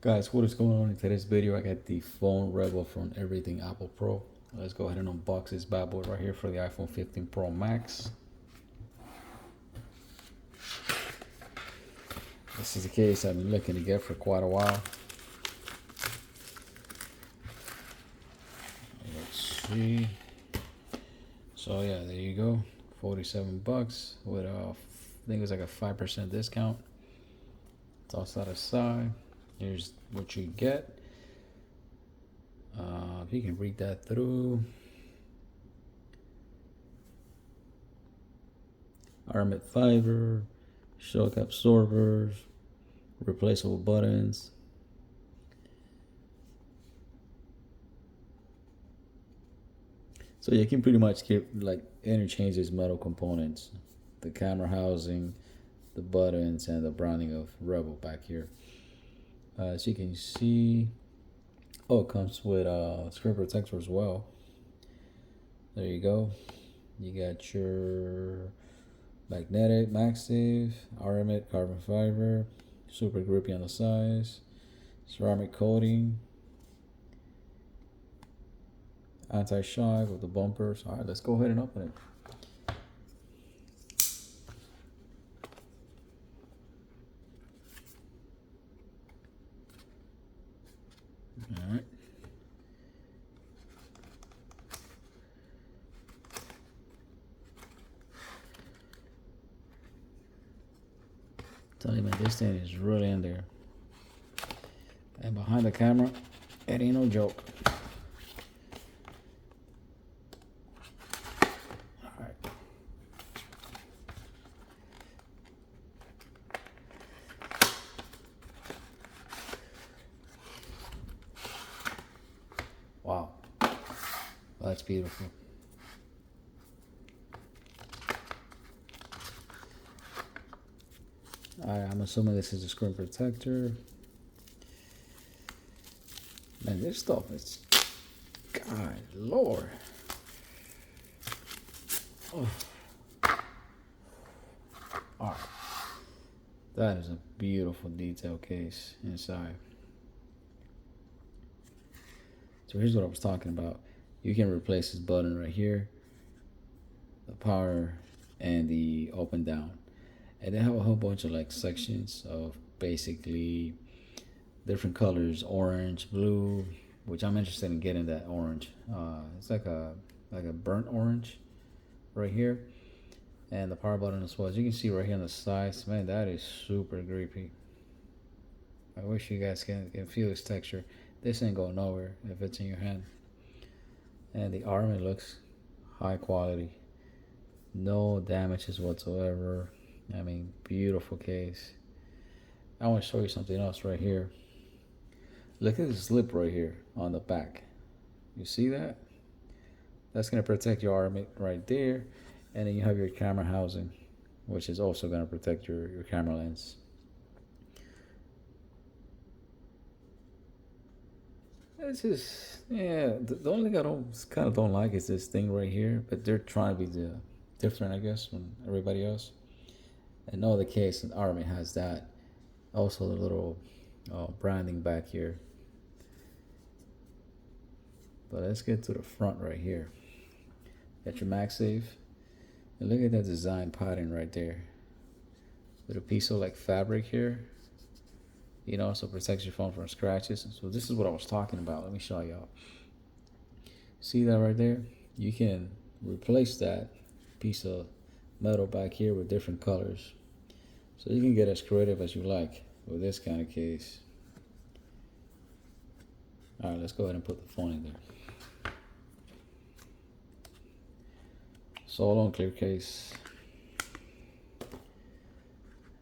Guys, what is going on in today's video? I got the phone Rebel from Everything Apple Pro. Let's go ahead and unbox this bad boy right here for the iPhone 15 Pro Max. This is a case I've been looking to get for quite a while. Let's see. So yeah, there you go. 47 bucks with I think it was like a 5% discount. Toss that aside. Here's what you get. If you can read that through. Armored fiber, shock absorbers, replaceable buttons. So you can pretty much get like interchange these metal components, the camera housing, the buttons, and the branding of Rebel back here. As you can see, it comes with screen protector as well. There you go. You got your magnetic, MagSafe, Aramid carbon fiber, super grippy on the sides, ceramic coating, anti-shock with the bumpers. All right, let's go ahead and open it. All right. Tell you, man, this thing is really in there. And behind the camera, it ain't no joke. All right. Wow. That's beautiful. Alright, I'm assuming this is a screen protector. Man, this stuff is, God Lord. Oh. Alright. That is a beautiful detail case inside. So here's what I was talking about. You can replace this button right here, the power and the up and down. And they have a whole bunch of like sections of basically different colors, orange, blue, which I'm interested in getting that orange. It's like a burnt orange right here. And the power button as well. As you can see right here on the sides, man, that is super grippy. I wish you guys can feel this texture. This ain't going nowhere if it's in your hand. And the arm, it looks high quality. No damages whatsoever. I mean, beautiful case. I want to show you something else right here. Look at this lip right here on the back. You see that? That's going to protect your arm right there. And then you have your camera housing, which is also going to protect your camera lens. It's just, yeah, the only thing I don't like is this thing right here. But they're trying to be different, I guess, from everybody else. And no other case, an Army has that. Also, the little branding back here. But let's get to the front right here. Got your MagSafe. And look at that design pattern right there. Little piece of like fabric here. You know, so protects your phone from scratches. So this is what I was talking about. Let me show y'all. See that right there? You can replace that piece of metal back here with different colors. So you can get as creative as you like with this kind of case. All right, let's go ahead and put the phone in there. Solo and clear case.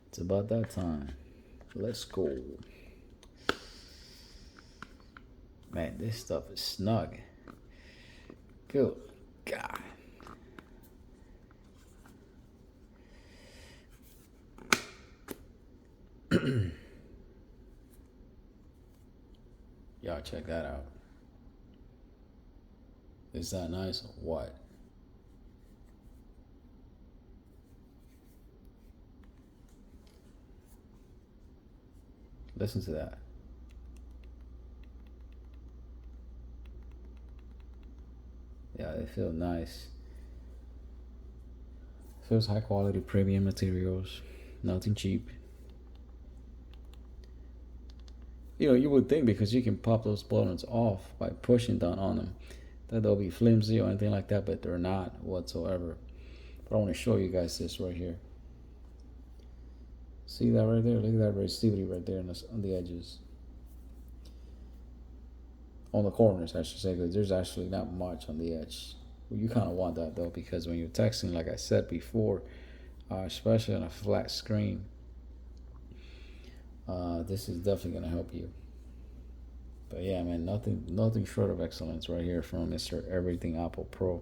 It's about that time. Let's go. Man, this stuff is snug. Good God. Y'all check that out. Is that nice or what? Listen to that. Yeah, they feel nice. Feels high quality premium materials, nothing cheap. You would think because you can pop those buttons off by pushing down on them that they'll be flimsy or anything like that, but they're not whatsoever. But I want to show you guys this right here. See that right there? Look at that resistivity right there on the edges. On the corners, I should say, because there's actually not much on the edge. Well, you kind of want that though, because when you're texting, like I said before, especially on a flat screen, this is definitely gonna help you. But yeah, man, nothing short of excellence right here from Mr. Everything Apple Pro.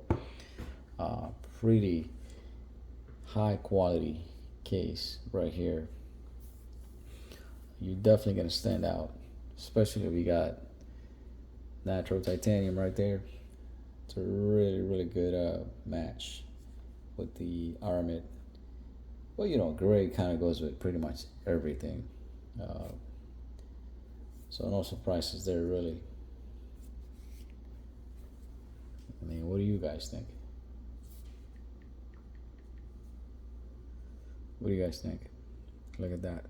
Uh, Pretty high quality case right here. You're definitely gonna stand out, especially if you got natural titanium right there. It's a really good match with the Armit. Well, gray kind of goes with pretty much everything. Uh, so no surprises there, really. I mean, what do you guys think? What do you guys think? Look at that.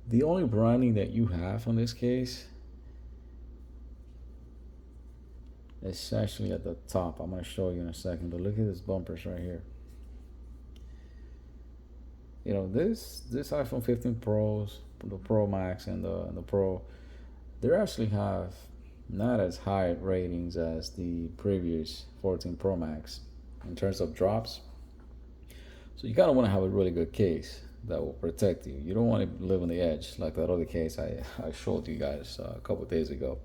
The only branding that you have on this case is actually at the top. I'm going to show you in a second, but look at this bumpers right here. This iPhone 15 Pros, the Pro Max and the Pro, they actually have not as high ratings as the previous 14 Pro Max in terms of drops. So you kind of want to have a really good case that will protect you. You don't want to live on the edge like that other case I showed you guys a couple of days ago.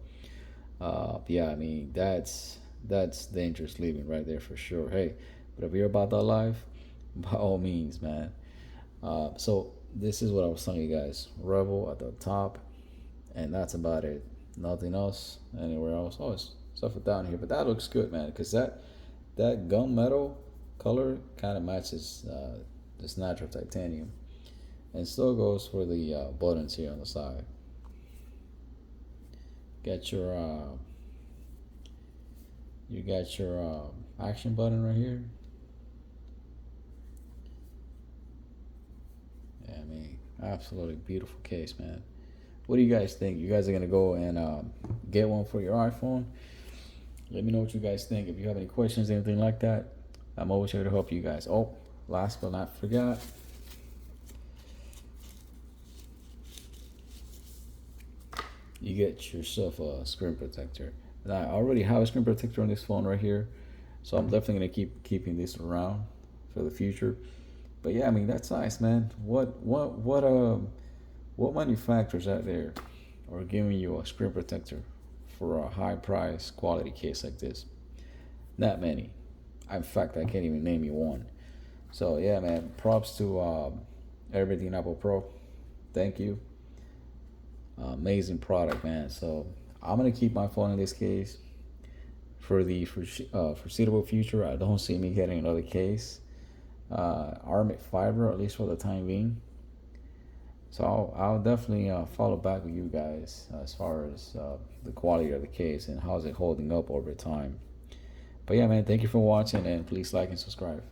Yeah, I mean that's dangerous living right there for sure. Hey, but if you're about that life, by all means, man. So this is what I was telling you guys. Rebel at the top, and that's about it. Nothing else anywhere else. Oh, it's stuff down here, but that looks good, man, because that gunmetal color kind of matches this natural titanium, and still goes for the buttons here on the side. Get your you got your action button right here. Yeah, I mean, absolutely beautiful case, man. What do you guys think? You guys are gonna go and get one for your iPhone? Let me know what you guys think. If you have any questions, anything like that, I'm always here to help you guys. Oh, last but not forgot, you get yourself a screen protector. Now, I already have a screen protector on this phone right here, so I'm definitely gonna keep keeping this around for the future. But yeah, I mean that's nice, man. What manufacturers out there are giving you a screen protector for a high price quality case like this? Not many. In fact, I can't even name you one. So yeah, man. Props to Everything Apple Pro. Thank you. Amazing product, man. So I'm gonna keep my phone in this case for the foreseeable future. I don't see me getting another case. Armit fiber, at least for the time being. So I'll definitely follow back with you guys as far as the quality of the case and how's it holding up over time. But yeah, man, thank you for watching, and please like and subscribe.